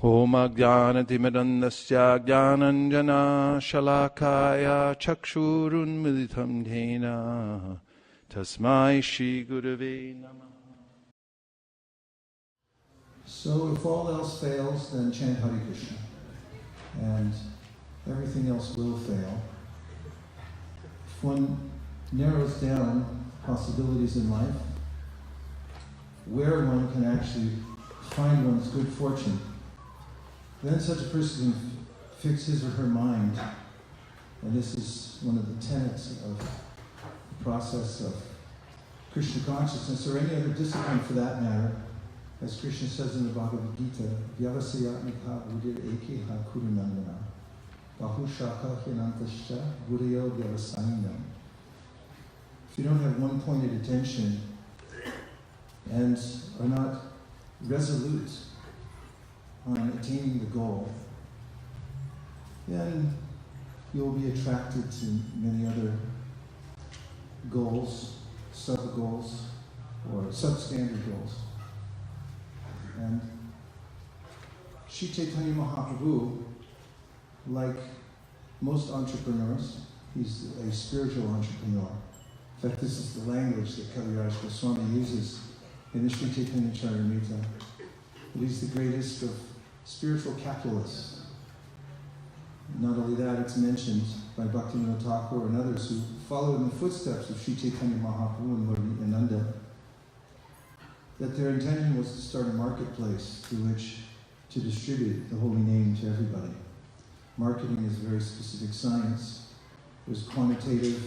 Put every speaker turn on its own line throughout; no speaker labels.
Om Ajnanatimirandasya Jnananjana Shalakaya Chakshurunmilitam Dhena Tasmai Shri Gurave Namaha.
So if all else fails, then chant Hare Krishna. And everything else will fail. If one narrows down possibilities in life, where one can actually find one's good fortune, then such a person can fix his or her mind. And this is one of the tenets of the process of Krishna consciousness, or any other discipline for that matter. As Krishna says in the Bhagavad Gita, Vyavasayatmika buddhir ekeha kurunandana bahushaka hinantascha buddhayo vyavasayanam. If you don't have one-pointed attention and are not resolute on attaining the goal, then you'll be attracted to many other goals, sub-goals, or substandard goals. And Sri Chaitanya Mahaprabhu, like most entrepreneurs, he's a spiritual entrepreneur. In fact, this is the language that Kaviraj Goswami uses in the Sri Chaitanya Charitamrita. He's the greatest of spiritual capitalists. Not only that, it's mentioned by Bhaktivinoda Thakur and others who follow in the footsteps of Sri Chaitanya Mahaprabhu and Lord Nityananda, that their intention was to start a marketplace through which to distribute the holy name to everybody. Marketing is a very specific science. There's quantitative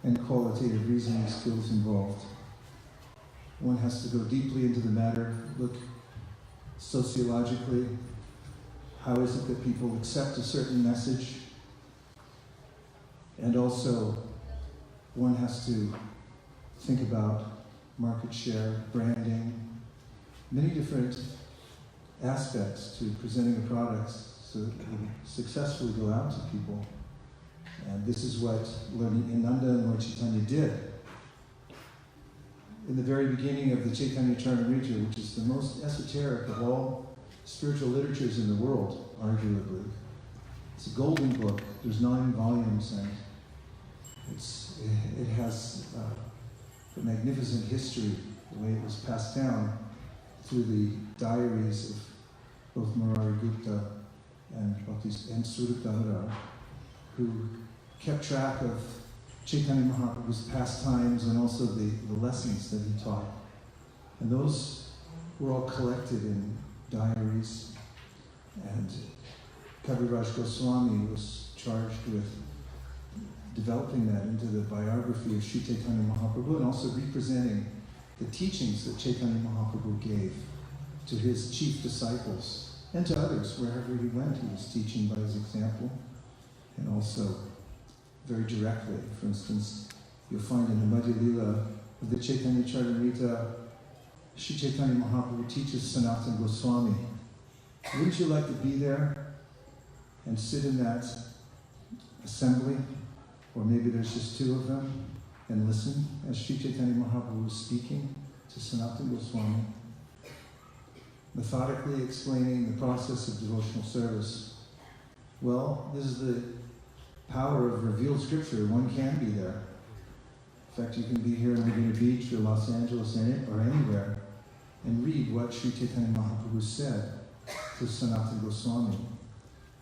and qualitative reasoning skills involved. One has to go deeply into the matter, look sociologically, how is it that people accept a certain message? And also, one has to think about market share, branding, many different aspects to presenting a product so that it will successfully go out to people. And this is what Lord Nityananda and Lord Chaitanya did. In the very beginning of the Chaitanya Charitamrita, which is the most esoteric of all spiritual literatures in the world, arguably. It's a golden book. There's 9 volumes, and it has a magnificent history, the way it was passed down through the diaries of both Murari Gupta and Surat Damodar, who kept track of Chaitanya Mahaprabhu's pastimes and also the lessons that he taught. And those were all collected in diaries, and Kaviraj Goswami was charged with developing that into the biography of Sri Chaitanya Mahaprabhu and also representing the teachings that Chaitanya Mahaprabhu gave to his chief disciples and to others. Wherever he went, he was teaching by his example, and also very directly. For instance, you'll find in the Madhya Lila of the Chaitanya Charitamrita, Sri Chaitanya Mahaprabhu teaches Sanatana Goswami. Wouldn't you like to be there and sit in that assembly, or maybe there's just 2 of them, and listen as Sri Chaitanya Mahaprabhu was speaking to Sanatana Goswami, methodically explaining the process of devotional service? Well, this is the power of revealed scripture. One can be there. In fact, you can be here in Laguna Beach or Los Angeles or anywhere and read what Sri Chaitanya Mahaprabhu said to Sanatana Goswami.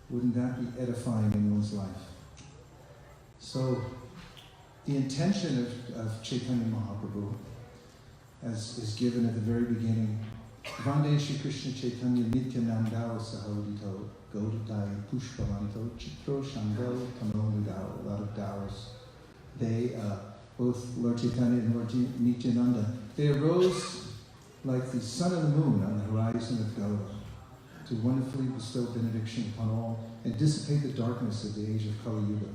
Wouldn't that be edifying in one's life? So, the intention of Chaitanya Mahaprabhu, as is given at the very beginning, Vande Shri Krishna Chaitanya Nityananda Sahodito Gaudadai Pushpavanto Chitro Shandel Tanonudao, a lot of dowers. They, both Lord Chaitanya and Lord Nityananda, they arose like the sun and the moon on the horizon of Gaura to wonderfully bestow benediction upon all and dissipate the darkness of the age of Kali Yuga.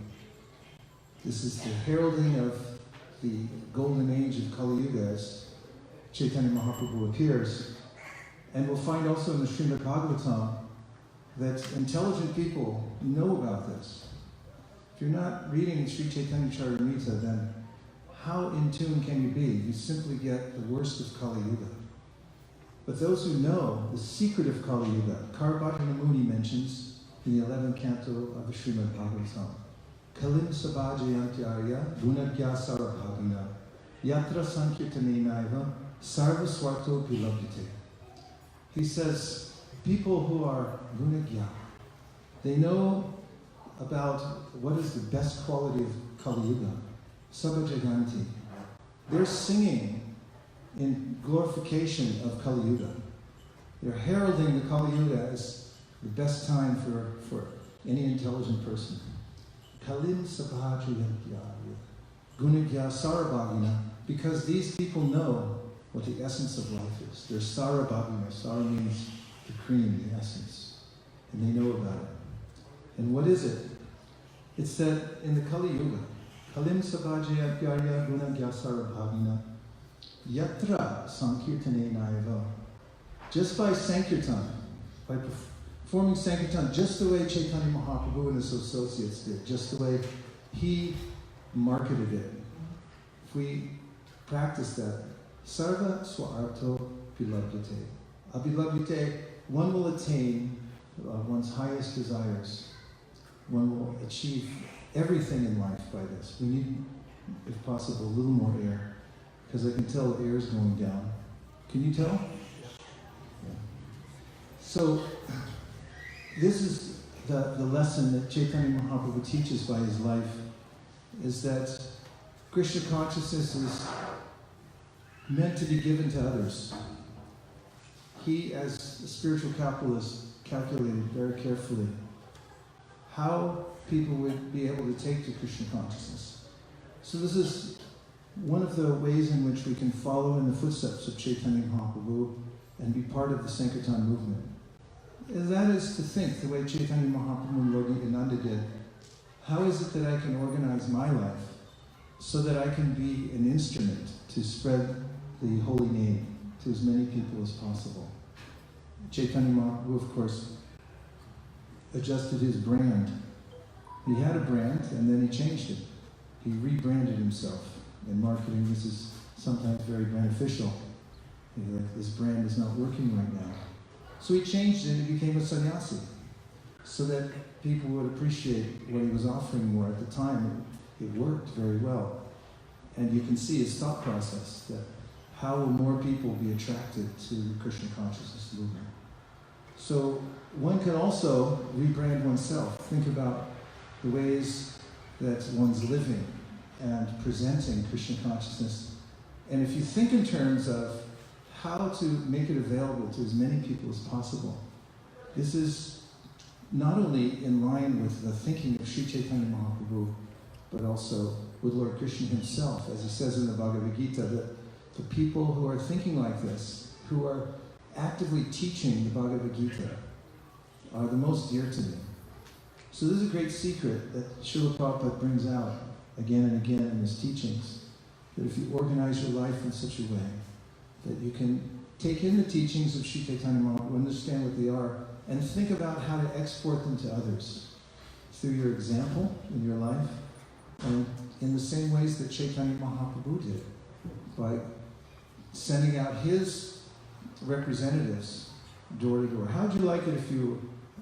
This is the heralding of the golden age of Kali Yuga as Chaitanya Mahaprabhu appears. And we'll find also in the Srimad Bhagavatam that intelligent people know about this. If you're not reading Sri Chaitanya Charitamrita, then how in tune can you be? You simply get the worst of Kali Yuga. But those who know the secret of Kali Yuga, Karvatana Muni mentions in the 11th canto of the Srimad Bhagavatam, Kalim Sabhajayantyarya Gunagya Sarabhavina Yatra Sankirtanenaiva Sarva Swarto Pilabdite. He says, people who are Gunagya, they know about what is the best quality of Kali Yuga, Sabhajayanti. They're singing in glorification of Kali Yuga. They're heralding the Kali Yuga as the best time for any intelligent person. Kalim Sabhajayantya Gunagya Sarabhavina, because these people know what the essence of life is. They're Sarabhavina. Sara means the cream, the essence. And they know about it. And what is it? It's that in the Kali Yuga, Kalim Sabhajayantya Gunagya Sarabhavina Yatra Sankirtane Naiva. Just by Sankirtan, by performing Sankirtan, just the way Chaitanya Mahaprabhu and his associates did, just the way he marketed it. If we practice that, Sarva Swarto Pilabhyate. Abhilabhyate, one will attain one's highest desires. One will achieve everything in life by this. We need, if possible, a little more air. Because I can tell the air is going down. Can you tell? Yeah. So, this is the lesson that Chaitanya Mahaprabhu teaches by his life, is that Krishna consciousness is meant to be given to others. He, as a spiritual capitalist, calculated very carefully how people would be able to take to Krishna consciousness. So this is one of the ways in which we can follow in the footsteps of Chaitanya Mahaprabhu and be part of the Sankirtan movement. And that is to think the way Chaitanya Mahaprabhu and Lord Nityananda did. How is it that I can organize my life so that I can be an instrument to spread the holy name to as many people as possible? Chaitanya Mahaprabhu, of course, adjusted his brand. He had a brand and then he changed it. He rebranded himself. In marketing, this is sometimes very beneficial. This brand is not working right now. So he changed it and he became a sannyasi, so that people would appreciate what he was offering more. At the time, it worked very well. And you can see his thought process, that how will more people be attracted to the Krishna consciousness movement? So one can also rebrand oneself. Think about the ways that one's living and presenting Krishna consciousness. And if you think in terms of how to make it available to as many people as possible, this is not only in line with the thinking of Sri Chaitanya Mahaprabhu, but also with Lord Krishna himself, as he says in the Bhagavad Gita, that the people who are thinking like this, who are actively teaching the Bhagavad Gita, are the most dear to me. So this is a great secret that Srila Prabhupada brings out again and again in his teachings, that if you organize your life in such a way that you can take in the teachings of Sri Chaitanya Mahaprabhu, understand what they are, and think about how to export them to others through your example in your life, and in the same ways that Chaitanya Mahaprabhu did, by sending out his representatives door to door. How'd you like it if you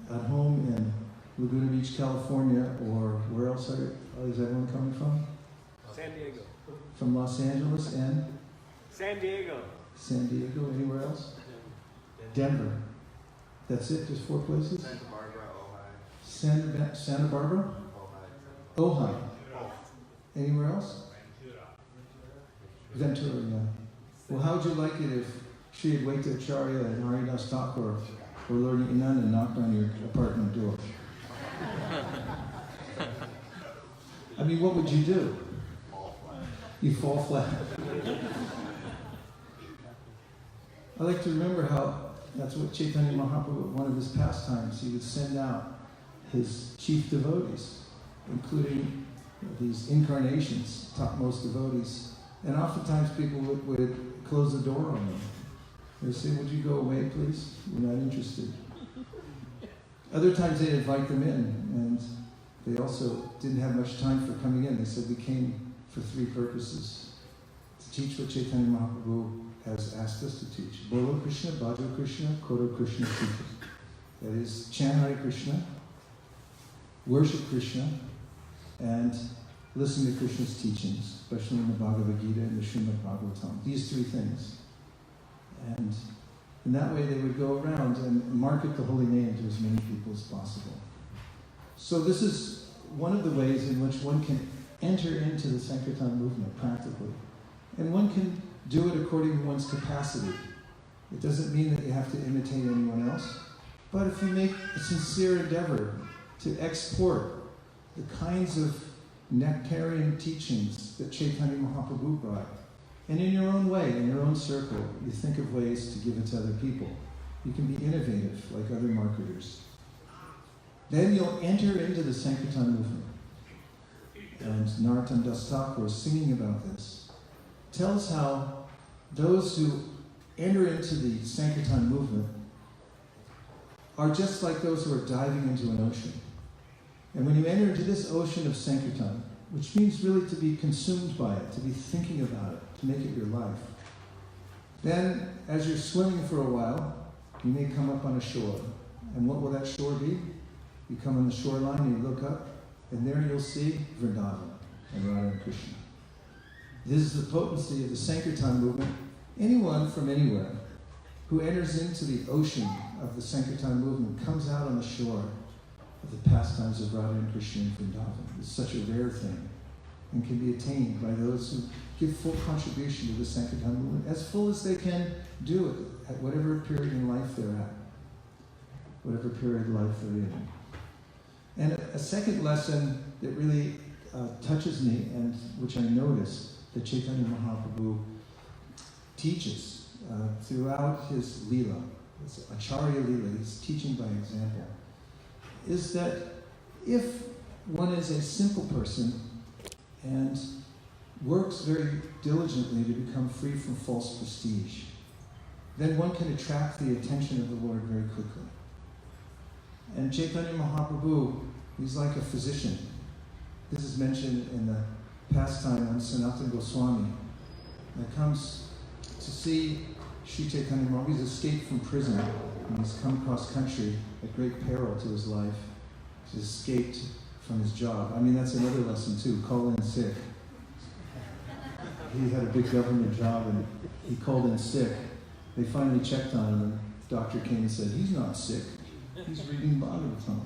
were at home in Laguna Beach, California, or where else is everyone coming from?
San Diego.
From Los Angeles and?
San Diego.
San Diego, anywhere else? Denver. That's it, just 4 places?
Santa Barbara, Ojai.
Santa Barbara? Ojai. Anywhere else? Ventura, yeah. Well, how would you like it if Sri Advaita Acharya and Haridas Thakur or Lord Nityananda knocked on your apartment door? I mean, what would you do? You fall flat. I like to remember how that's what Chaitanya Mahaprabhu, one of his pastimes, he would send out his chief devotees, including these incarnations, topmost devotees. And oftentimes people would close the door on them. They'd say, would you go away, please? We're not interested. Other times they'd invite them in, and they also didn't have much time for coming in. They said we came for 3 purposes: to teach what Chaitanya Mahaprabhu has asked us to teach. Bolo Krishna, Bhaju Krishna, Koro Krishna teaches. That is, chant Hare Krishna, worship Krishna, and listen to Krishna's teachings, especially in the Bhagavad Gita and the Srimad Bhagavatam. These three things. And in that way they would go around and market the holy name to as many people as possible. So this is one of the ways in which one can enter into the Sankirtan movement practically. And one can do it according to one's capacity. It doesn't mean that you have to imitate anyone else, but if you make a sincere endeavor to export the kinds of nectarian teachings that Chaitanya Mahaprabhu brought, and in your own way, in your own circle, you think of ways to give it to other people. You can be innovative like other marketers. Then you'll enter into the Sankirtan movement. And Narottam Das Thakur, singing about this, tells how those who enter into the Sankirtan movement are just like those who are diving into an ocean. And when you enter into this ocean of Sankirtan, which means really to be consumed by it, to be thinking about it, to make it your life, then as you're swimming for a while, you may come up on a shore. And what will that shore be? You come on the shoreline, you look up, and there you'll see Vrindavan and Radha and Krishna. This is the potency of the Sankirtan movement. Anyone from anywhere who enters into the ocean of the Sankirtan movement comes out on the shore of the pastimes of Radha and Krishna and Vrindavan. It's such a rare thing and can be attained by those who give full contribution to the Sankirtan movement, as full as they can do it at whatever period in life they're at, whatever period of life they're in. And a second lesson that really touches me, and which I notice that Chaitanya Mahaprabhu teaches throughout his Leela, his Acharya Leela, his teaching by example, is that if one is a simple person and works very diligently to become free from false prestige, then one can attract the attention of the Lord very quickly. And Chaitanya Mahaprabhu, he's like a physician. This is mentioned in the pastime on Sanatana Goswami, that comes to see Sri Chaitanya Mahaprabhu. He's escaped from prison, and he's come cross country at great peril to his life. He's escaped from his job. I mean, that's another lesson too, call in sick. He had a big government job and he called in sick. They finally checked on him and the doctor came and said, he's not sick. He's reading Bhagavatam.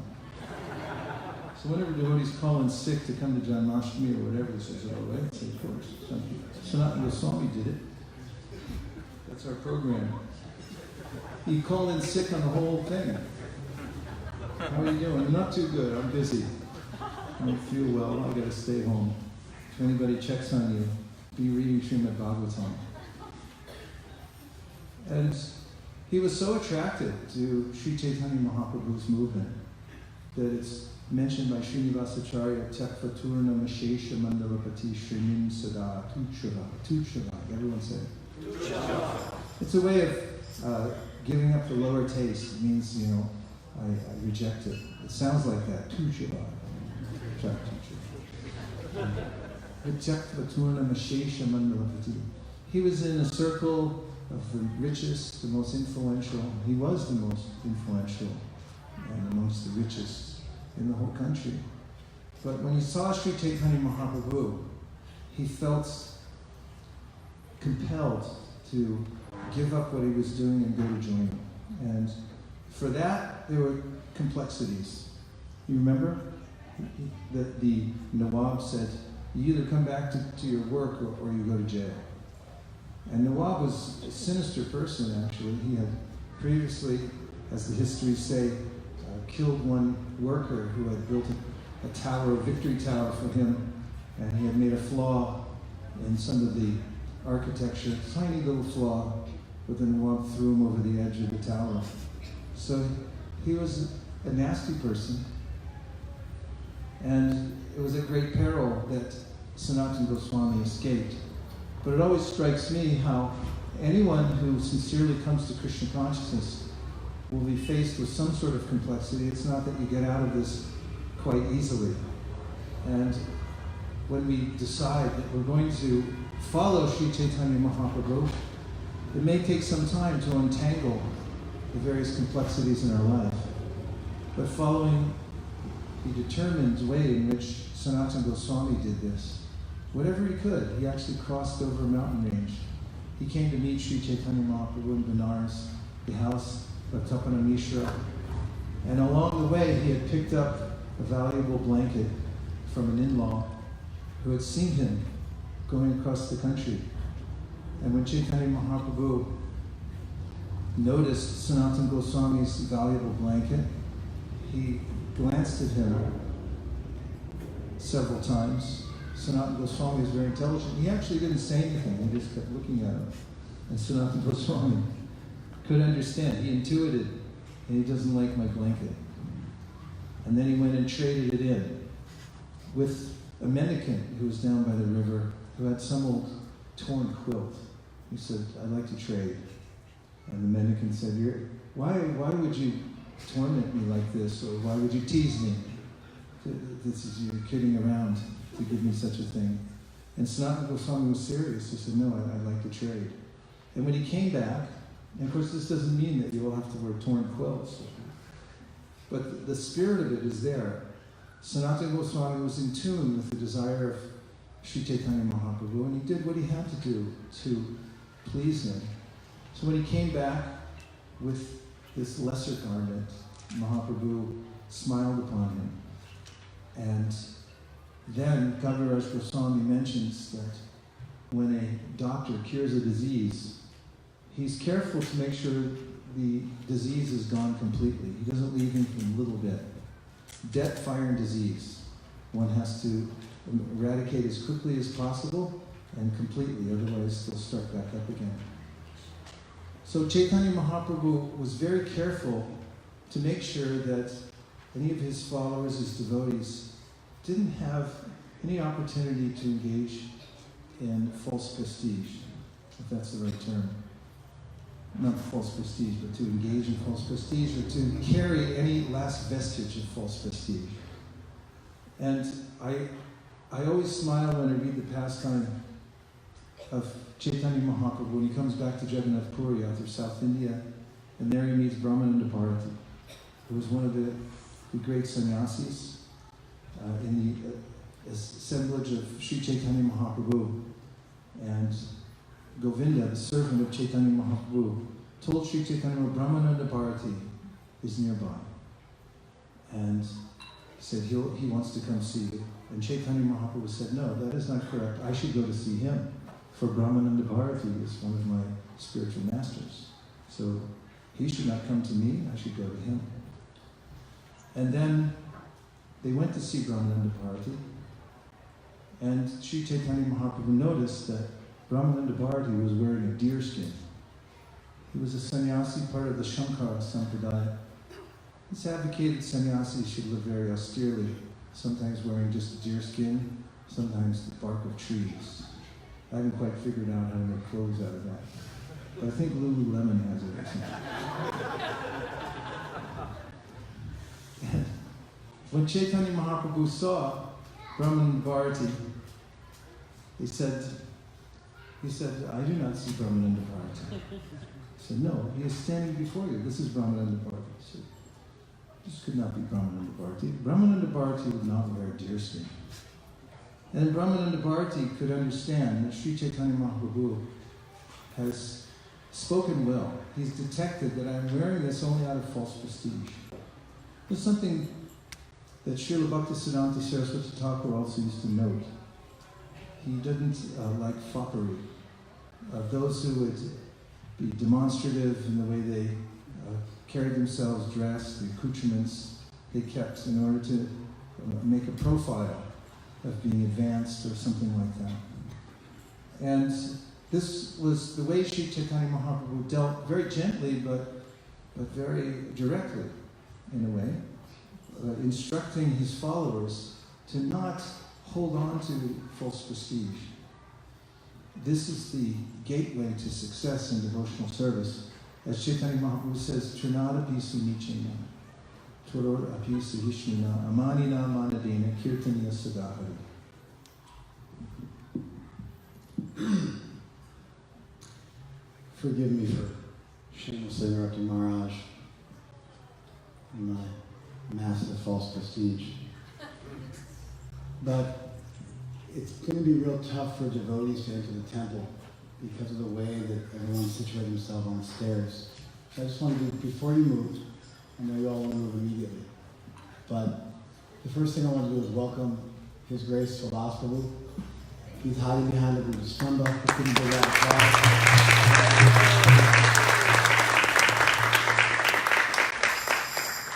So whenever devotees call in sick to come to Janmashtami or whatever, he says, oh, right? So of course, Sanatana Goswami did it. That's our program. He called in sick on the whole thing. How are you doing? Not too good. I'm busy. I don't feel well. I've got to stay home. If anybody checks on you, be reading Srimad Bhagavatam. And he was so attracted to Sri Chaitanya Mahaprabhu's movement that it's mentioned by Srinivasacharya, Tekva Turna Mashesha Mandalapati Shrinim Sada Tuchava. Everyone say it. It's a way of giving up the lower taste. It means, I reject it. It sounds like that. Tuchava. He was in a circle of the richest, the most influential. He was the most influential and amongst the richest in the whole country. But when he saw Sri Chaitanya Mahaprabhu, he felt compelled to give up what he was doing and go to join him. And for that, there were complexities. You remember that the Nawab said, you either come back to your work or you go to jail. And Nawab was a sinister person, actually. He had previously, as the histories say, killed one worker who had built a tower, a victory tower for him, and he had made a flaw in some of the architecture, tiny little flaw, but the Nawab threw him over the edge of the tower. So he was a nasty person, and it was at great peril that Sanatana Goswami escaped. But it always strikes me how anyone who sincerely comes to Krishna consciousness will be faced with some sort of complexity. It's not that you get out of this quite easily. And when we decide that we're going to follow Sri Chaitanya Mahaprabhu, It may take some time to untangle the various complexities in our life, but following the determined way in which Sanatana Goswami did this, whatever he could, he actually crossed over a mountain range. He came to meet Sri Chaitanya Mahaprabhu in Benares, the house of Tapana Mishra, and along the way he had picked up a valuable blanket from an in-law who had seen him going across the country. And when Chaitanya Mahaprabhu noticed Sanatana Goswami's valuable blanket, he glanced at him several times. Sanatana Goswami was very intelligent. He actually didn't say anything, he just kept looking at him. And Sanatana Goswami could understand. He intuited, and he doesn't like my blanket. And then he went and traded it in with a mendicant who was down by the river who had some old torn quilt. He said, I'd like to trade. And the mendicant said, why would you torment me like this? Or why would you tease me? You're kidding around to give me such a thing. And Sanatana Goswami was serious. He said, no, I'd like to trade. And when he came back, and of course this doesn't mean that you all have to wear torn quilts, but the spirit of it is there. Sanatana Goswami was in tune with the desire of Sri Chaitanya Mahaprabhu, and he did what he had to do to please him. So when he came back with this lesser garment, Mahaprabhu smiled upon him. And then Kaviraj Goswami mentions that when a doctor cures a disease, he's careful to make sure the disease is gone completely. He doesn't leave anything a little bit. Death, fire, and disease. One has to eradicate as quickly as possible and completely, otherwise they'll start back up again. So Chaitanya Mahaprabhu was very careful to make sure that any of his followers, his devotees, didn't have any opportunity to engage in false prestige, if that's the right term. Not false prestige, but to engage in false prestige or to carry any last vestige of false prestige. And I always smile when I read the pastime of Chaitanya Mahaprabhu when he comes back to Jagannath Puri out of South India, and there he meets Brahmananda Bharati, who was one of the great sannyasis in the assemblage of Sri Chaitanya Mahaprabhu. And Govinda, the servant of Chaitanya Mahaprabhu, told Sri Chaitanya Brahmananda Bharati is nearby. And said he wants to come see you. And Chaitanya Mahaprabhu said, no, that is not correct. I should go to see him. For Brahmananda Bharati is one of my spiritual masters. So he should not come to me, I should go to him. And then they went to see Brahmananda Bharati. And Sri Chaitanya Mahaprabhu noticed that Brahmananda Bharati was wearing a deer skin. He was a sannyasi, part of the Shankara Sampradaya. He's advocated sannyasis should live very austerely, sometimes wearing just deer skin, sometimes the bark of trees. I haven't quite figured out how to make clothes out of that. But I think Lululemon has it or something. When Chaitanya Mahaprabhu saw Brahmananda Bharati, he said, I do not see Brahmananda Bharati. He said, no, he is standing before you. This is Brahmananda Bharati. He said, this could not be Brahmananda Bharati. Brahmananda Bharati would not wear deer skin. And Brahmananda Bharati could understand that Sri Chaitanya Mahaprabhu has spoken well. He's detected that I'm wearing this only out of false prestige. There's something that Srila Bhaktisiddhanta Saraswati Thakur also used to note. He didn't like foppery. Those who would be demonstrative in the way they carried themselves, dressed, the accoutrements they kept in order to make a profile of being advanced or something like that. And this was the way Sri Chaitanya Mahaprabhu dealt very gently but very directly in a way, instructing his followers to not hold on to false prestige. This is the gateway to success in devotional service. As Chaitanya Mahaprabhu says, Trinada Pisu Nichena, Turor Apisu Hishnina, Amanina Manadina, Kirtaniya Sadahari.
forgive me for shamelessly interrupting Maharaj in my massive false prestige. But it's going to be real tough for devotees to enter the temple because of the way that everyone's situated themselves on the stairs. So I just wanted to, before you move, I know you all want to move immediately, but the first thing I want to do is welcome His Grace Subhas Prabhu. He's hiding behind the Vijayastamba. He couldn't do that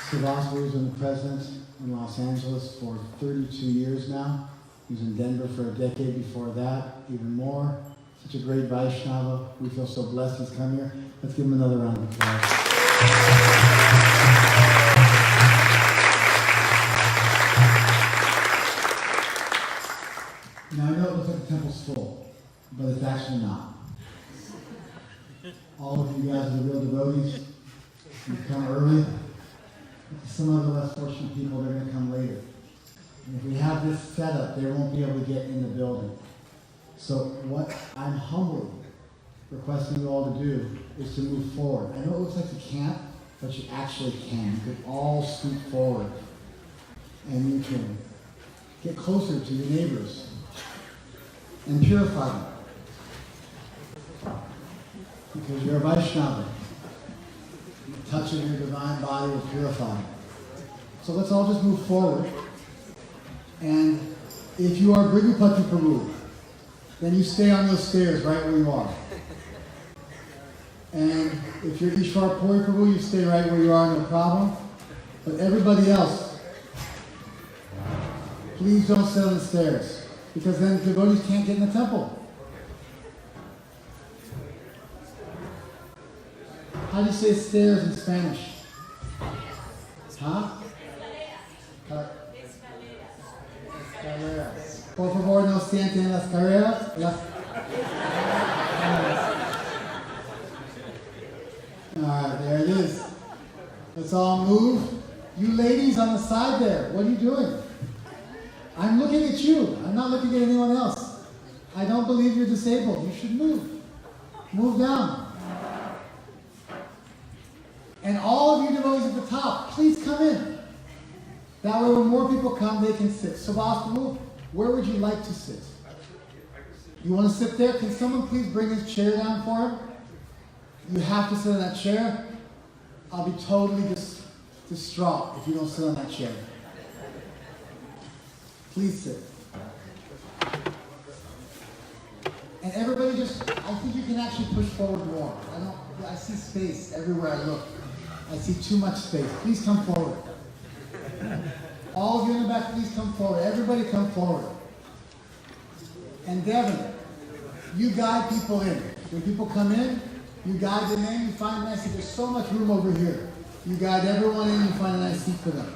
Subhas Prabhu has been the president in Los Angeles for 32 years now. He was in Denver for a decade before that, even more. Such a great Vaishnava. We feel so blessed he's come here. Let's give him another round of applause. Now I know it looks like the temple's full, but it's actually not. All of you guys are the real devotees. You come early. Some other less fortunate people, they're going to come later. And if we have this setup, they won't be able to get in the building. So what I'm humbly requesting you all to do is to move forward. I know it looks like you can't, but you actually can. You can all scoot forward. And you can get closer to your neighbors and purify them. Because you're a Vaishnava. The touch of your divine body will purify them. So let's all just move forward. And if you are Brigupati Prabhu, then you stay on those stairs right where you are. And if you're Ishwar Puri Prabhu, you stay right where you are, no problem. But everybody else, please don't sit on the stairs, because then devotees can't get in the temple. How do you say stairs in Spanish? Huh? Escaleras. Por favor, no sienten las carreras. Alright, there it is. Let's all move. You ladies on the side there, what are you doing? I'm looking at you. I'm not looking at anyone else. I don't believe you're disabled. You should move. Move down. And all of you devotees at the top, please come in. That way when more people come, they can sit. Subhas Prabhu, where would you like to sit? You want to sit there? Can someone please bring his chair down for him? You have to sit on that chair. I'll be totally distraught if you don't sit on that chair. Please sit. And everybody just, I think you can actually push forward more. I see space everywhere I look. I see too much space. Please come forward. All of you in the back, please come forward. Everybody come forward. And Devin, you guide people in. When people come in, you guide them in, you find a nice seat. There's so much room over here. You guide everyone in, you find a nice seat for them.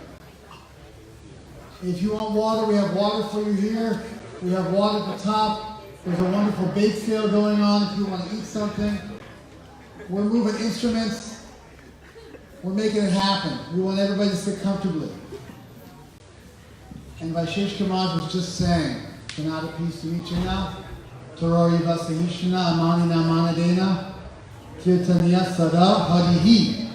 If you want water, we have water for you here. We have water at the top. There's a wonderful bake sale going on if you want to eat something. We're moving instruments. We're making it happen. We want everybody to sit comfortably. And Vaisesika Maharaj was just saying, Shanada peace to each and now. Torori Vasahishana Amanina Manadena Kirtaniya Sada Harihi.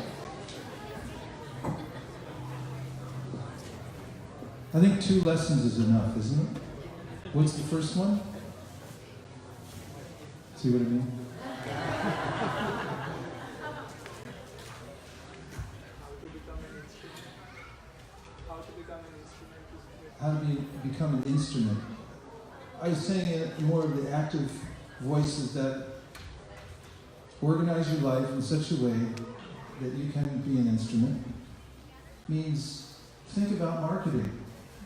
I think 2 lessons is enough, isn't it? What's the first one? See what I mean? How to become an instrument. I was saying it more of the active voices that organize your life in such a way that you can be an instrument. Means think about marketing.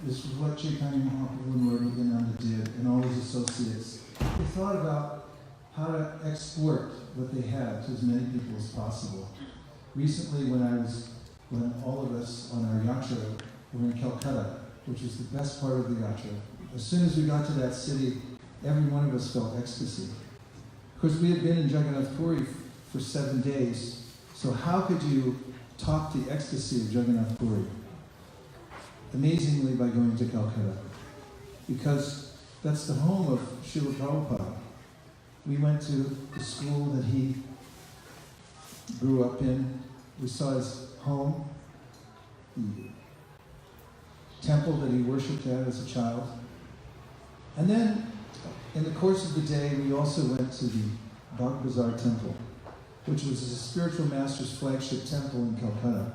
This is what Chaitanya Mahaprabhu and Lord Nityananda did and all his associates. They thought about how to export what they had to as many people as possible. Recently when all of us on our yatra were in Calcutta, which was the best part of the yatra. As soon as we got to that city, every one of us felt ecstasy. Of course, we had been in Jagannath Puri for 7 days, so how could you top the ecstasy of Jagannath Puri? Amazingly, by going to Calcutta. Because that's the home of Srila Prabhupada. We went to the school that he grew up in. We saw his home, the temple that he worshipped at as a child. And then, in the course of the day, we also went to the Bagh Bazaar Temple, which was the spiritual master's flagship temple in Calcutta.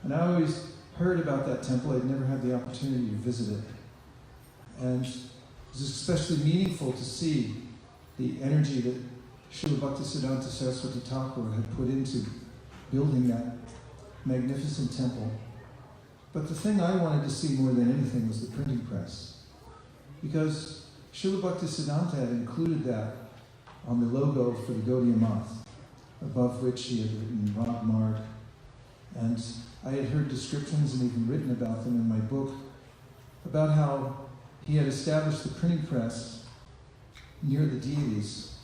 And I always heard about that temple. I'd never had the opportunity to visit it. And it was especially meaningful to see the energy that Srila Bhaktisiddhanta Saraswati Thakur had put into building that magnificent temple. But the thing I wanted to see more than anything was the printing press. Because Srila Bhaktisiddhanta had included that on the logo for the Gaudiya Math, above which he had written Rag Marg. And I had heard descriptions and even written about them in my book, about how he had established the printing press near the deities.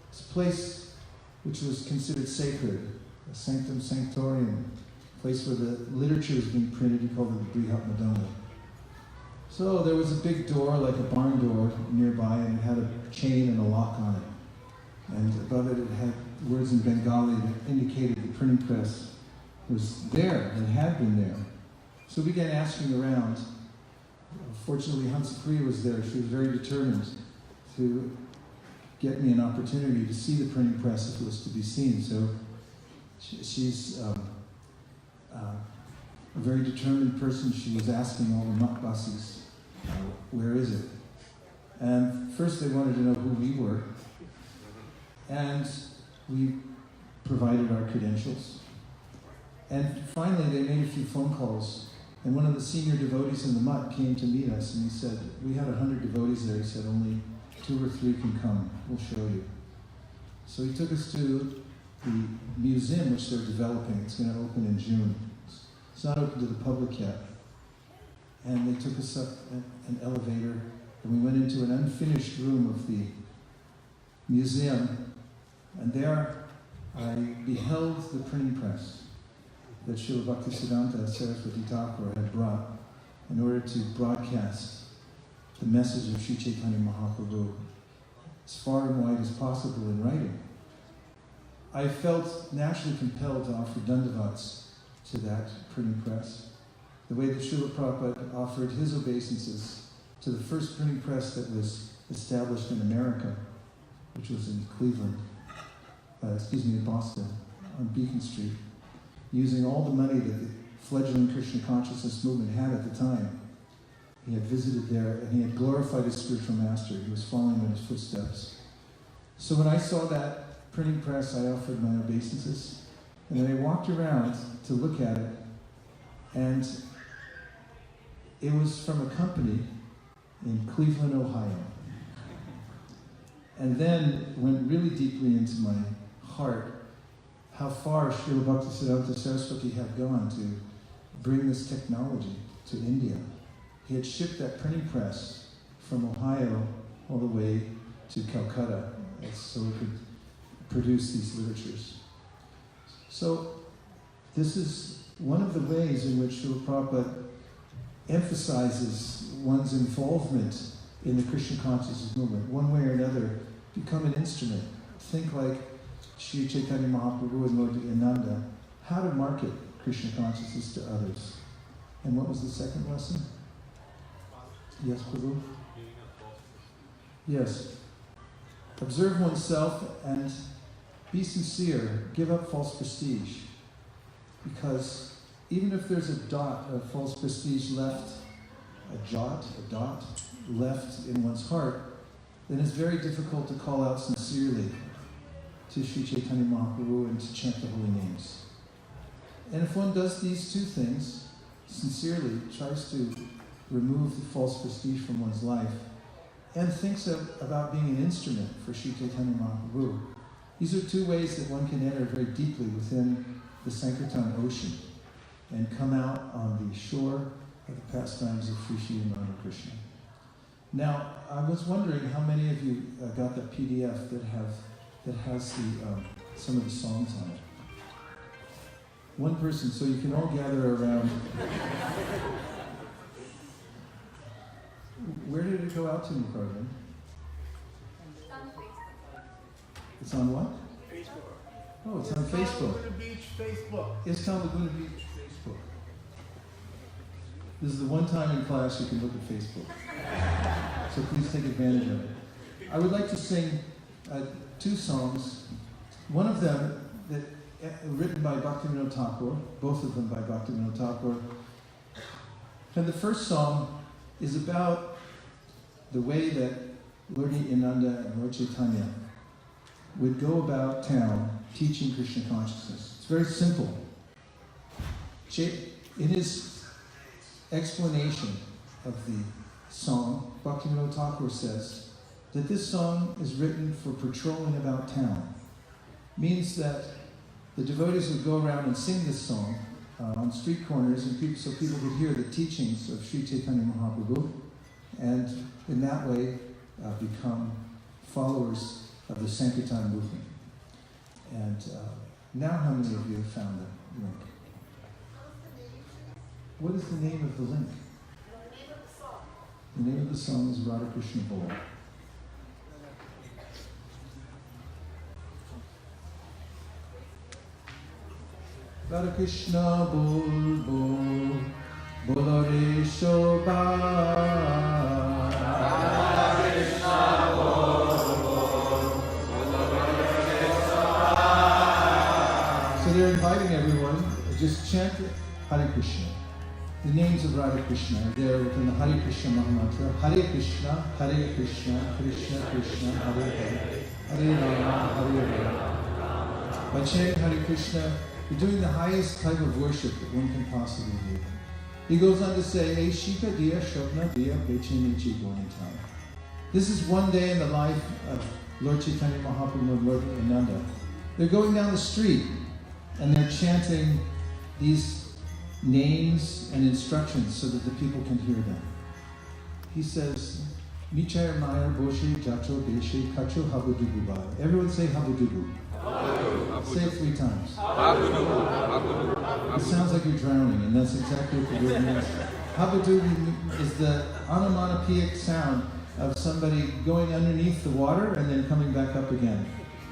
It's a place which was considered sacred, a sanctum sanctorum, a place where the literature was being printed. He called it the Brihat Madonna. So there was a big door, like a barn door, nearby, and it had a chain and a lock on it. And above it, it had words in Bengali that indicated the printing press was there, and had been there. So we began asking around. Fortunately, Hansapriya was there. She was very determined to get me an opportunity to see the printing press if it was to be seen. So she's a very determined person. She was asking all the Matbasis, where is it? And first they wanted to know who we were. And we provided our credentials. And finally they made a few phone calls. And one of the senior devotees in the mutt came to meet us, and he said, we had 100 devotees there. He said, only 2 or 3 can come. We'll show you. So he took us to the museum which they're developing. It's going to open in June. It's not open to the public yet. And they took us up an elevator, and we went into an unfinished room of the museum. And there I beheld the printing press that Srila Bhaktisiddhanta Saraswati Thakur had brought in order to broadcast the message of Sri Chaitanya Mahaprabhu as far and wide as possible in writing. I felt naturally compelled to offer dandavats to that printing press, the way that Srila Prabhupada offered his obeisances to the first printing press that was established in America, which was in Cleveland, in Boston, on Beacon Street, using all the money that the fledgling Krishna consciousness movement had at the time. He had visited there and he had glorified his spiritual master. He was following in his footsteps. So when I saw that printing press, I offered my obeisances. And then I walked around to look at it, and it was from a company in Cleveland, Ohio. And then went really deeply into my heart how far Srila Bhaktisiddhanta Saraswati had gone to bring this technology to India. He had shipped that printing press from Ohio all the way to Calcutta so it could produce these literatures. So this is one of the ways in which Srila Prabhupada emphasizes one's involvement in the Krishna consciousness movement. One way or another, become an instrument. Think like Sri Chaitanya Mahaprabhu and Lord Nityananda, how to market Krishna consciousness to others. And what was the second lesson? Yes, Prabhu? Yes. Observe oneself and be sincere. Give up false prestige. Because even if there's a dot of false prestige left, a dot left in one's heart, then it's very difficult to call out sincerely to Sri Chaitanya Mahaprabhu and to chant the holy names. And if one does these two things, sincerely tries to remove the false prestige from one's life, and thinks about being an instrument for Sri Chaitanya Mahaprabhu, these are two ways that one can enter very deeply within the Sankirtan ocean and come out on the shore of the pastimes of Sri Sri Krishna. Now, I was wondering how many of you got that PDF that has some of the songs on it. One person, so you can all gather around. Where did it go out to me, Carmen?
It's on Facebook.
It's on what?
Facebook.
Oh, it's on Facebook.
Laguna Beach Facebook.
ISKCON Laguna Beach Facebook. This is the one time in class you can look at Facebook. So please take advantage of it. I would like to sing 2 songs. One of them that written by Bhaktivinoda Thakur, both of them by Bhaktivinoda Thakur. And the first song is about the way that Lord Nityananda and Lord Chaitanya would go about town teaching Krishna consciousness. It's very simple. In his explanation of the song, Bhaktivinoda Thakur says that this song is written for patrolling about town. Means that the devotees would go around and sing this song on street corners and so people could hear the teachings of Sri Chaitanya Mahaprabhu and in that way become followers of the Sankirtan movement. And now how many of you have found the link? What is the name of the link? The name of the song is Radha Krishna Bol. Radha Krishna Bol Bol Bolare Shobha. Radha Krishna Bol Bol Bolare Shobha. So they're inviting everyone to just chant Hare Krishna. The names of Radha Krishna are there within the Hare Krishna Mahamantra. Hare Krishna, Krishna Krishna, Hare Hare, Hare Rama, Hare Rama. By chanting Hare Krishna, you're doing the highest type of worship that one can possibly do. He goes on to say, Hey Shika Diya Shobna Diya Bechenichi Gonitam. This is one day in the life of Lord Chaitanya Mahaprabhu and Lord Nityananda. They're going down the street and they're chanting these names and instructions so that the people can hear them. He says, Michaya Mayar Boshe Jacho Beshe Kacho Habudubu Ba. Everyone say Habudubu. Say it 3 times. It sounds like you're drowning, and that's exactly what the word means. Habudubu is the onomatopoeic sound of somebody going underneath the water and then coming back up again.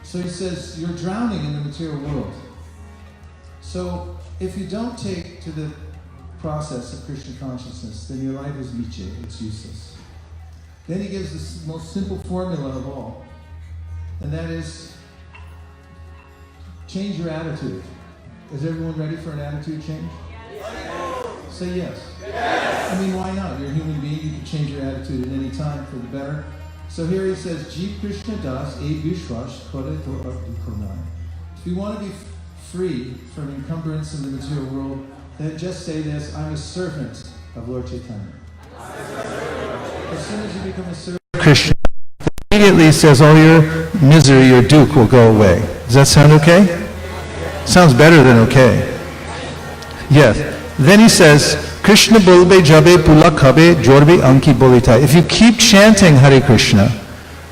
So he says, you're drowning in the material world. So if you don't take to the process of Krishna consciousness, then your life is miche, it's useless. Then he gives the most simple formula of all, and that is change your attitude. Is everyone ready for an attitude change? Yes. Say yes. Yes. I mean, why not? You're a human being, you can change your attitude at any time for the better. So here he says, Jeev Krishna Das E Vishwash Kore To Abdikonai. If you want to be free from encumbrance in the material world, then just say this, I'm a servant of Lord Chaitanya. As soon as you become a servant of Krishna, immediately says all your misery, your dukkha will go away. Does that sound okay? Sounds better than okay. Yes. Then he says, Krishna bolbe jabe pula khabe jorbe anki bolita. If you keep chanting Hare Krishna,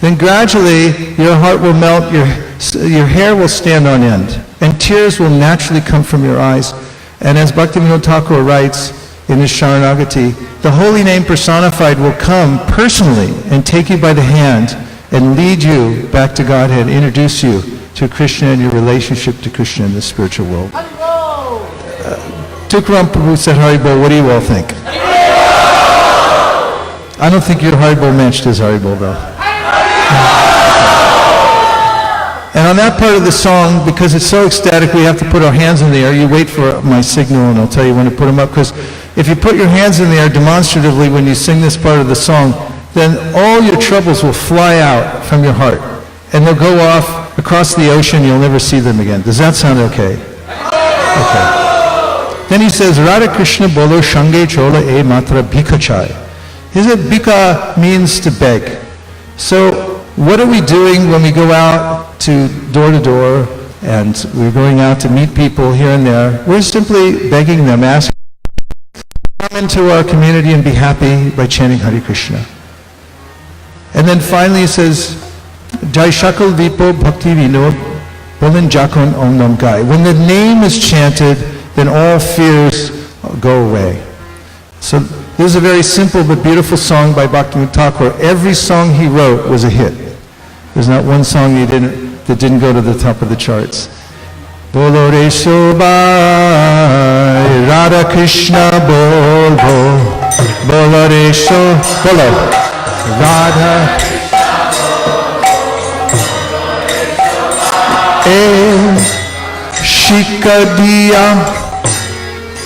then gradually your heart will melt, your hair will stand on end, and tears will naturally come from your eyes. And as Bhaktivinoda Thakur writes in his Sharanagati, the holy name personified will come personally and take you by the hand and lead you back to Godhead, introduce you to Krishna and your relationship to Krishna in the spiritual world. Tukaram Prabhu said Haribol. What do you all think? I don't think your Haribol matched his Haribol though. And on that part of the song, because it's so ecstatic, we have to put our hands in the air. You wait for my signal and I'll tell you when to put them up, because if you put your hands in the air demonstratively when you sing this part of the song, then all your troubles will fly out from your heart. And they'll go off across the ocean, you'll never see them again. Does that sound okay? Okay. Then he says, Radha Krishna bolo shange chola e matra bhika chai. He said bhika means to beg. So what are we doing when we go out to door and we're going out to meet people here and there? We're simply begging them, asking them to come into our community and be happy by chanting Hare Krishna. And then finally he says, Jai Shakal Vipo Bhakti Vinod Bolan Jakon Om Nam Gai. When the name is chanted, then all fears go away. So this is a very simple but beautiful song by Bhaktivinoda Thakur. Every song he wrote was a hit. There's not one song that didn't go to the top of the charts.
bolo re sobai, Radha Krishna bol bol, bolo re so, bolo, Radha Shikadiya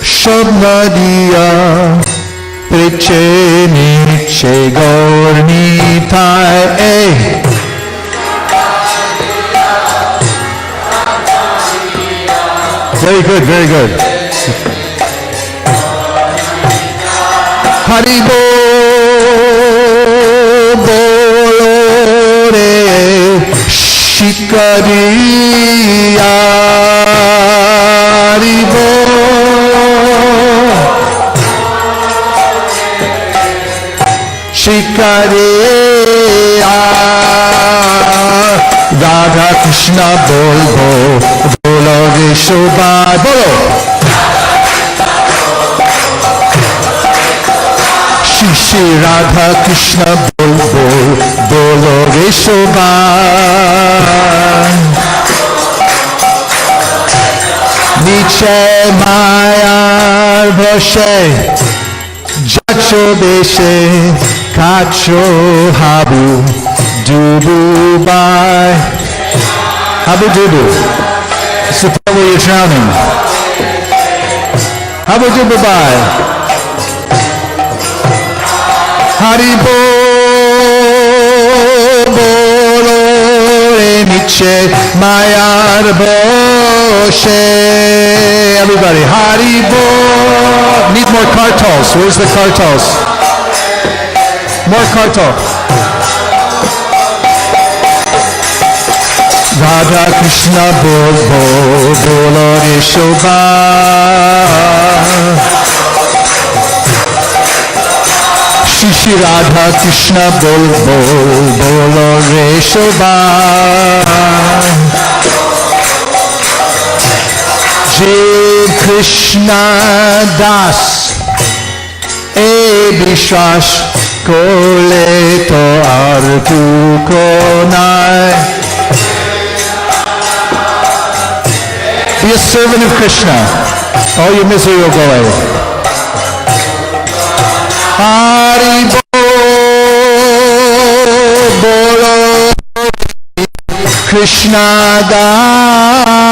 Shabnadiya Preche Niche Gaur Nitai Very good, very good. Haribo Bolo Re Shikadiya Haribo Shikadiya Radha Krishna bol bol bolo re shobai bolo Shri Radha Krishna bol bol bolo re shobai Niche mayar boshe Jacho beshe kacho habu Dubu by Habu Dubu. It's the part where you're drowning. Habu Dubu by Haribo Bolo Emiche Mayar Boshe. Everybody, Haribo. Need more kartals. Where's the kartals? More kartal. Radha Krishna bol bol bolo re shobai Shri Radha Krishna bol bol bolo re shobai Jai Krishna Das e Vishwas kole to artu konai Be a servant of Krishna. All your misery will go away. Haribo Bolo Krishna Das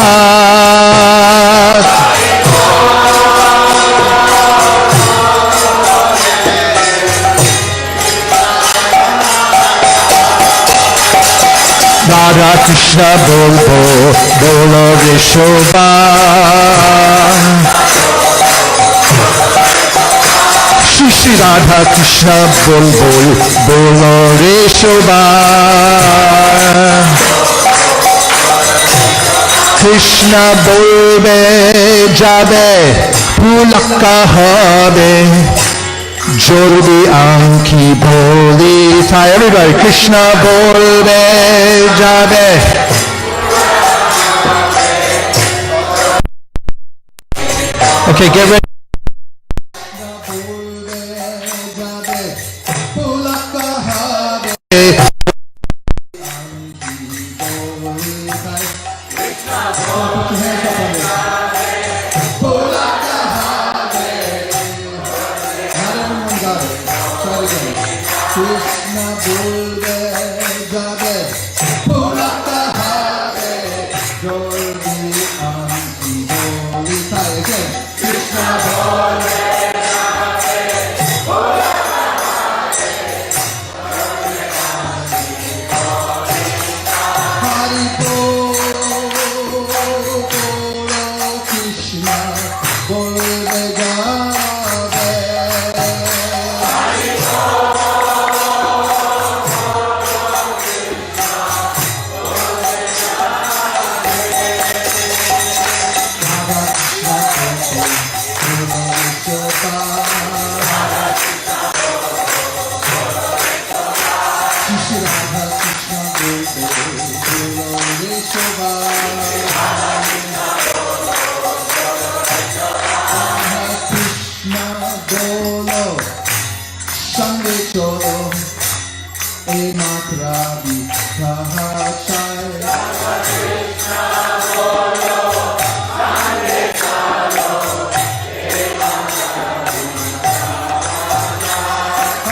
Radha Krishna bol bol bolo re shobai Shri Radha Krishna bol bol bolo re shobai Krishna bolbe jabe pulakka habe Jordi anki boli thai everybody Krishna bolbe jabe Okay, get ready.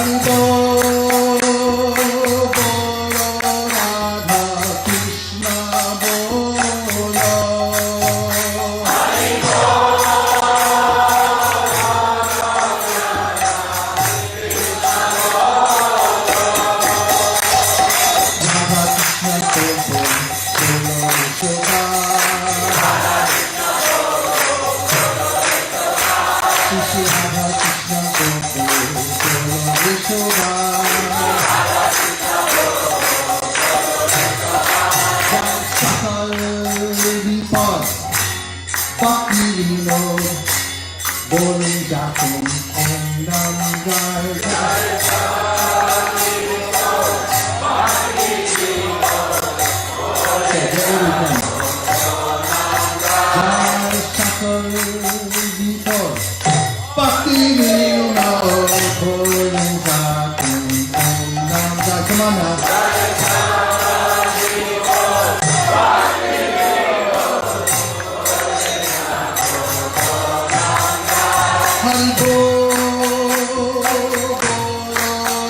Hari Bol, Bolo Radha Krishna Bolo. Hari Bol, Radha Krishna Bolo, Bolo Vishwaka. Shri Radha Krishna Bolo, Bolo Vishwaka. Sakal Vipar, Bhakti Vinod, Bolin Jatin, Om Nam Jai Jai. Okay, get everything. Jai Sakal Vipar, Bhakti Vinod, Bolin Jatin, Om Nam Jai. Come on now. Hari Bol, Bolo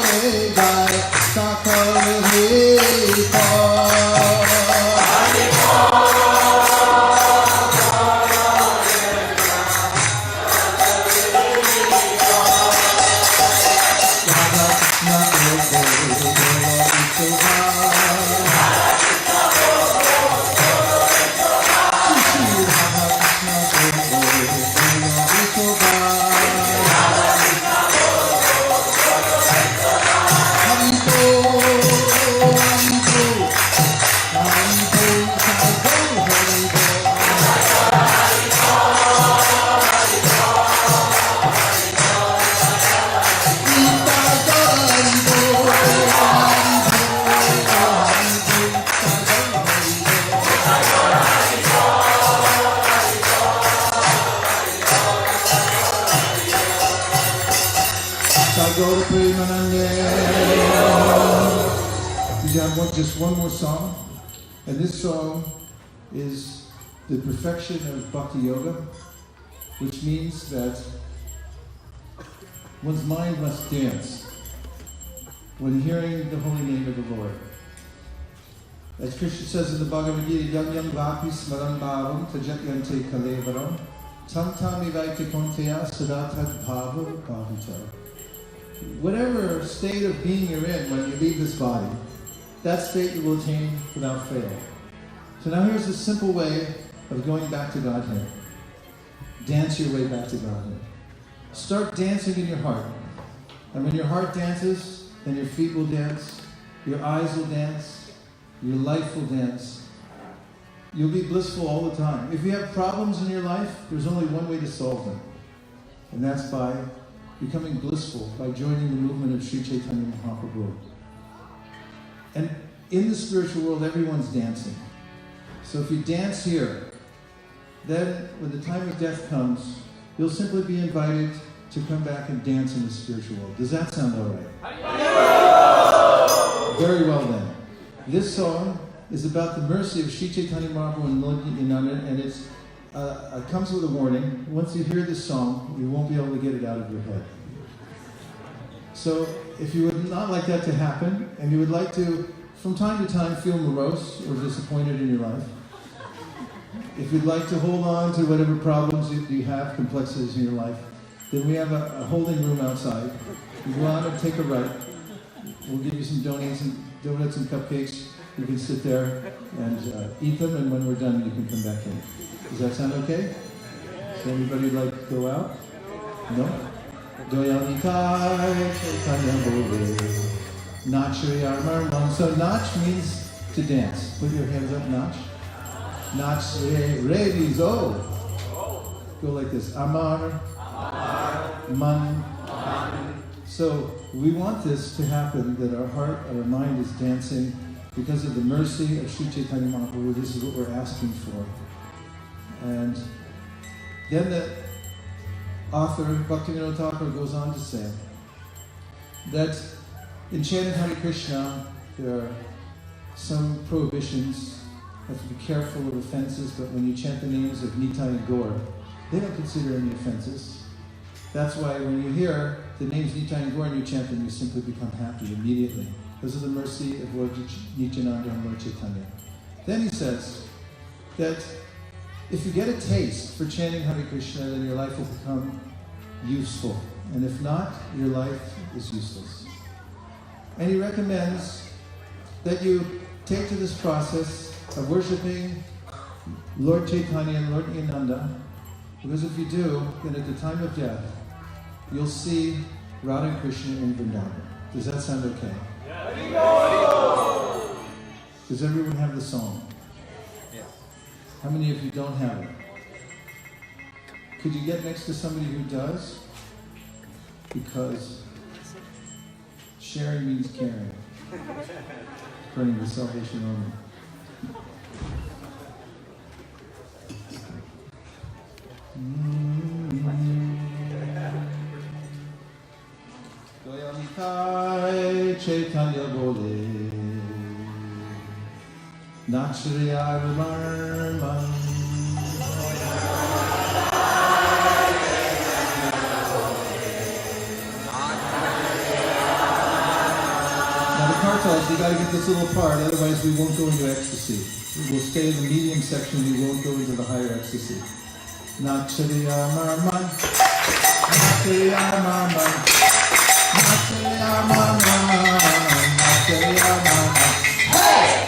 Re Jai, Sakal Vipar. Hari Radha Krishna Bolo, Bolo Vishwaka. Shri Radha Krishna Bolo, Bolo Vishwaka. Hari Bol, Hari Bol, Hari Bol, Hari Bol, Hari Bol. Gita Hari Bol, Hari Bol, Hari Bol, Gaura Purnima. We have just one more song, and this song is the perfection of Bhakti Yoga, which means that one's mind must dance when hearing the holy name of the Lord. As Krishna says in the Bhagavad Gita, Yam Yam Vapi Smaran Bhavam Tajat Yante Kalevaram Tam Tam Ivaite Konteya Sadatad Bhava Bhavita. Whatever state of being you're in when you leave this body, that state you will attain without fail. So now here's a simple way of going back to Godhead. Dance your way back to Godhead. Start dancing in your heart. And when your heart dances, then your feet will dance, your eyes will dance, your life will dance. You'll be blissful all the time. If you have problems in your life, there's only one way to solve them. And that's by becoming blissful, by joining the movement of Sri Chaitanya Mahaprabhu. And in the spiritual world, everyone's dancing. So if you dance here, then when the time of death comes, you'll simply be invited to come back and dance in the spiritual world. Does that sound all right? Very well then. This song is about the mercy of Sri Chaitanya Mahaprabhu and it's comes with a warning. Once you hear this song, you won't be able to get it out of your head. So if you would not like that to happen, and you would like to, from time to time, feel morose or disappointed in your life, if you'd like to hold on to whatever problems you have, complexities in your life, then we have a holding room outside. You go out and take a right. We'll give you some donuts and cupcakes. You can sit there and eat them, and when we're done, you can come back in. Does that sound okay? Does anybody like to go out? No? So nach means to dance. Put your hands up, nach. Nach re means oh. Go like this. Amar, man. So we want this to happen, that our heart, our mind is dancing because of the mercy of Sri Chaitanya Mahaprabhu. This is what we're asking for. And then the author, Bhaktivinoda Thakur, goes on to say that in chanting Hare Krishna, there are some prohibitions. You have to be careful of offenses, but when you chant the names of Nitai and Gaura, they don't consider any offenses. That's why when you hear the names Nitai and Gaura and you chant them, you simply become happy immediately. Because of the mercy of Lord Nityananda and Lord Chaitanya. Then he says that if you get a taste for chanting Hare Krishna, then your life will become useful. And if not, your life is useless. And he recommends that you take to this process of worshipping Lord Chaitanya and Lord Nityananda, because if you do, then at the time of death, you'll see Radha and Krishna in Vrindavan. Does that sound okay? Does everyone have the song?
Yes.
How many of you don't have it? Could you get next to somebody who does? Because sharing means caring. According to Salvation Army. Goyamitai Chaitanya Bole Nachriya Marman. Now the kartals, you got to get this little part, otherwise we won't go into ecstasy. We'll stay in the medium section, we won't go into the higher ecstasy. Nachriya Marman, Nachriya Marman, Nachriya Marman, Nachriya Marman. Hey!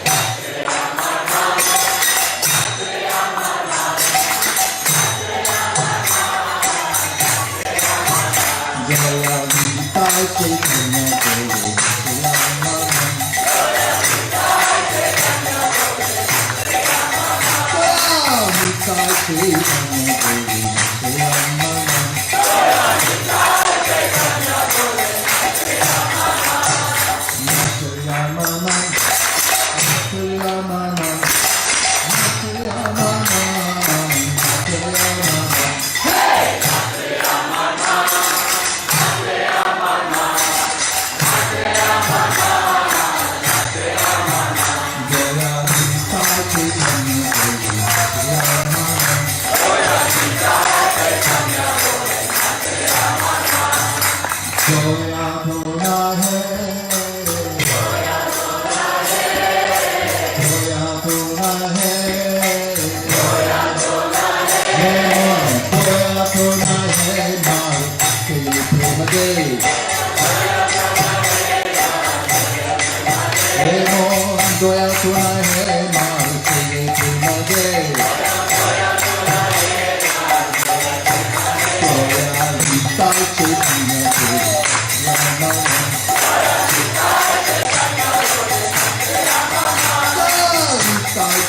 Jaya Nitai Chaitanya Guru, Jaya Marman. Jaya Nitai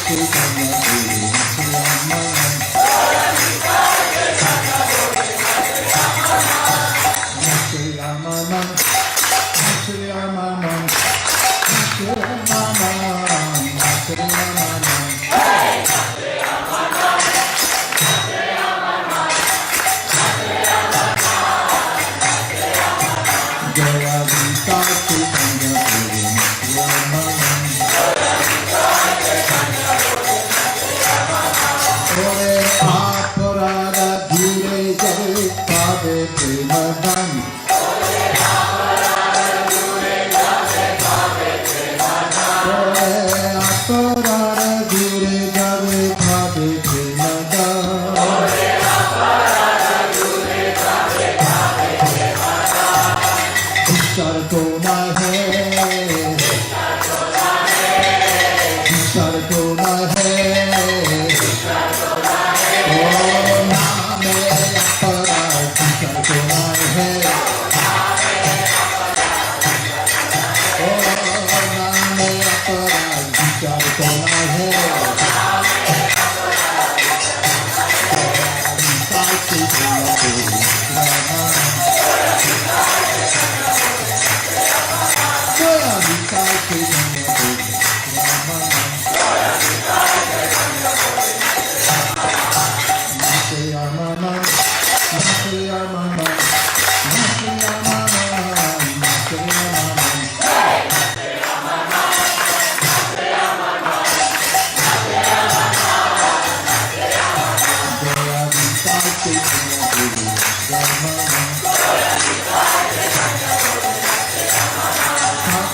Chaitanya Guru, Jaya Marman. Jaya Marman, Jaya Marman, Jaya Marman, Jaya Marman. Hey!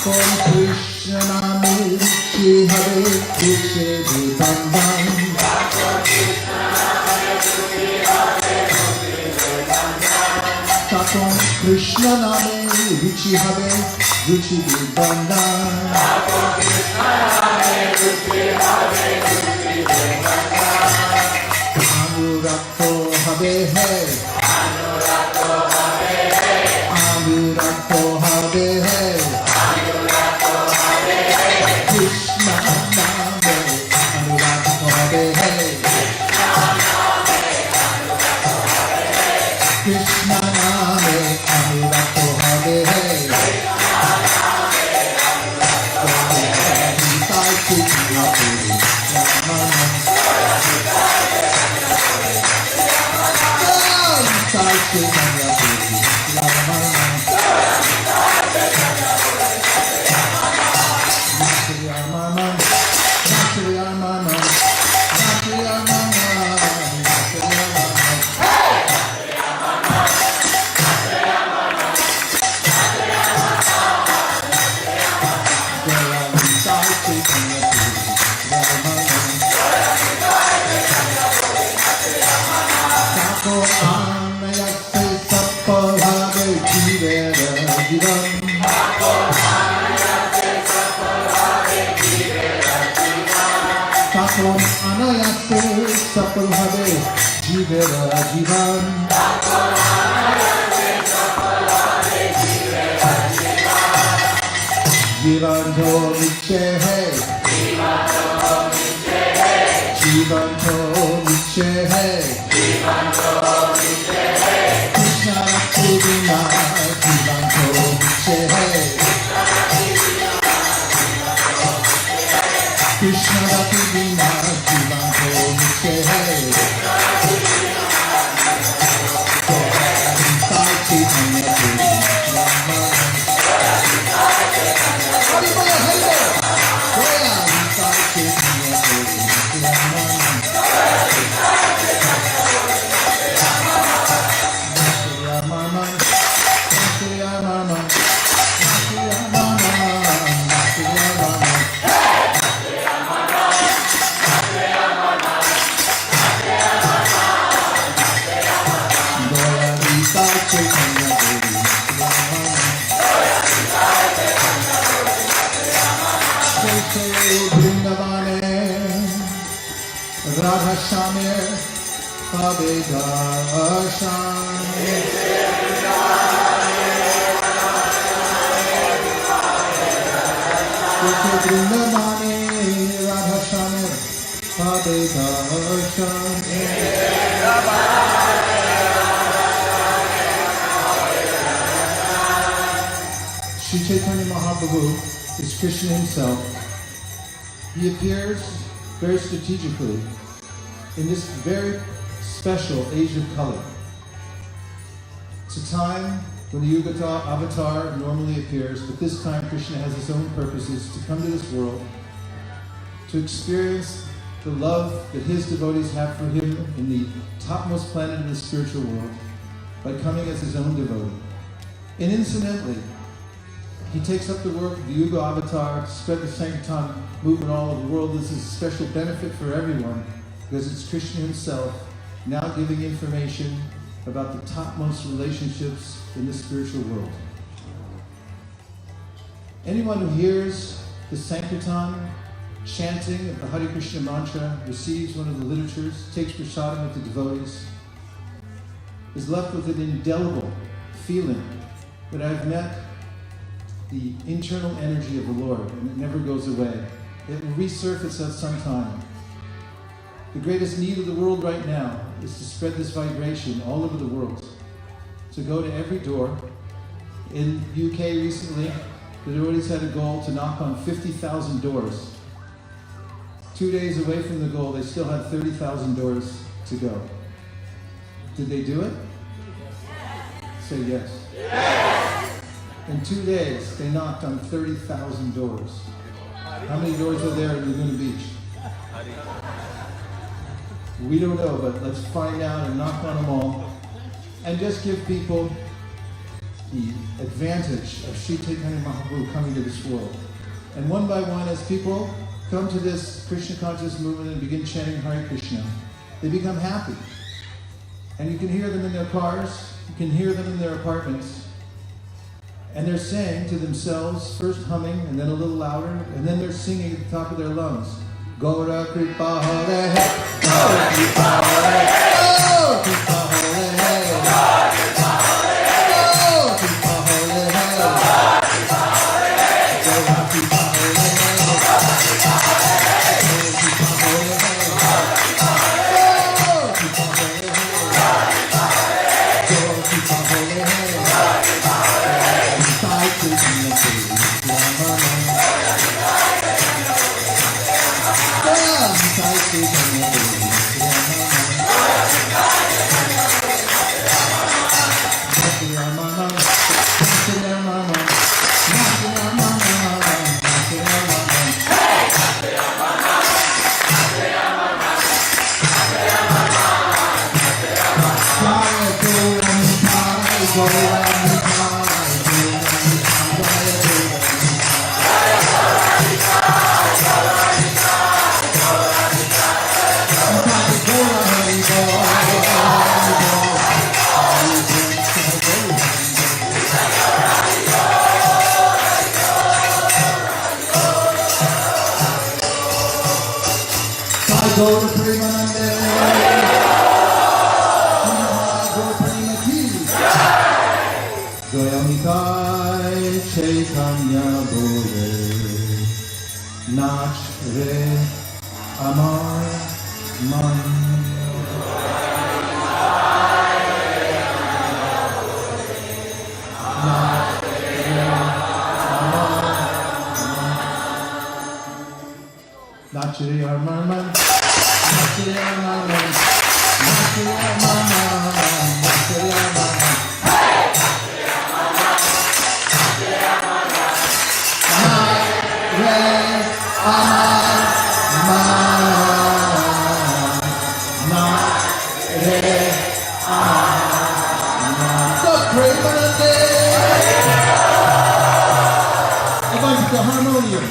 Sakon Krishna Name Ruchi Habe Ruche Bandhan. Sakon Krishna Name Ruchi Habe Ruchi Bandhan. Anurakto Habe Hai. Anurakto Habe Hai. Krishna Name Anurakto Habe Hai. Krishna Name Anurakto Habe Hai. Sapal Habe Jivera Jivan. Jivan to Niche Hai. Jivan to Niche Hai. Krishna Purnima Jivan to Niche Hai. Krishna Purnima Jivan to Niche Hai. Radha Shame Habe Darshan. Vrindavane Radha Shame Habe Darshan. Sri Chaitanya Mahaprabhu is Krishna himself. He appears very strategically in this very special age of color. It's a time when the Yuga avatar normally appears, but this time Krishna has his own purposes to come to this world, to experience the love that his devotees have for him in the topmost planet of the spiritual world by coming as his own devotee. And incidentally, he takes up the work of the Yuga avatar to spread the Sankirtan movement all over the world. This is a special benefit for everyone because it's Krishna himself now giving information about the topmost relationships in the spiritual world. Anyone who hears the Sankirtan chanting of the Hare Krishna mantra, receives one of the literatures, takes prasadam with the devotees, is left with an indelible feeling that I've met the internal energy of the Lord, and it never goes away. It will resurface at some time. The greatest need of the world right now is to spread this vibration all over the world. To go to every door. In UK recently, the devotees had a goal to knock on 50,000 doors. 2 days away from the goal, they still had 30,000 doors to go. Did they do it? Say yes. In 2 days, they knocked on 30,000 doors. How many doors are there in Laguna Beach? We don't know, but let's find out and knock on them all. And just give people
the advantage of Sri Chaitanya Mahaprabhu coming to this world. And one by one, as people come to this Krishna conscious movement and begin chanting Hare Krishna, they become happy. And you can hear them in their cars, you can hear them in their apartments. And they're saying to themselves, first humming and then a little louder, and then they're singing at the top of their lungs. Gaura Kripa Hare Hare, Gaura Kripa Hare Hare, Gaura Kripa Hare Hare, Gaura Kripa Hare Hare, Gaura Kripa Hare Hare, Gaura Kripa Hare Hare, Gaura Kripa Hare Hare, Gaura Kripa Hare Hare, Gaura Kripa Hare Hare, Gaura Kripa Hare Hare, Gaura Kripa Hare Hare, Gaura Kripa Hare Hare, Sai Chaitanya Gaura Purnima Goyamitai Chaitanya Bole Nach Re Amar Man Nachri Armarman Nachri Armarman Nachri Armarman Nachri Armarman The harmonium.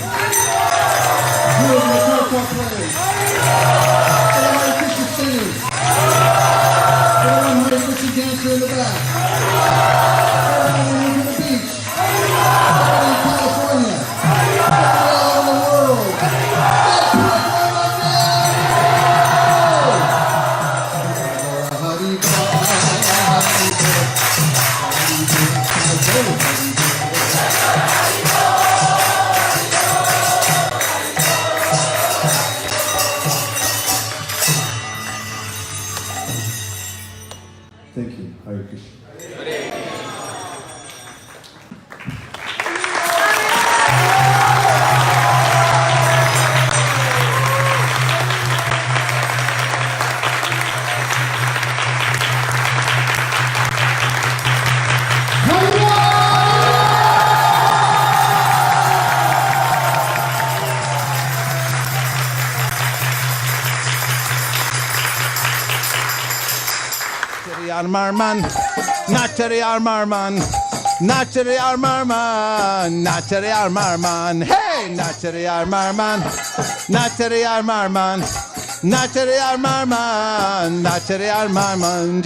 Who are the guitar players? Hare Krishna singers. Hare Krishna dancer in the back. Everyone on the beach. Everybody in California. Everybody all over the world. Thank you. Hare Krishna.
Armarman, Natari Armarman, Natari Armarman, Natari Armarman, hey, Natari Armarman, Natari Armarman, Natari Armarman, Natari Armarman.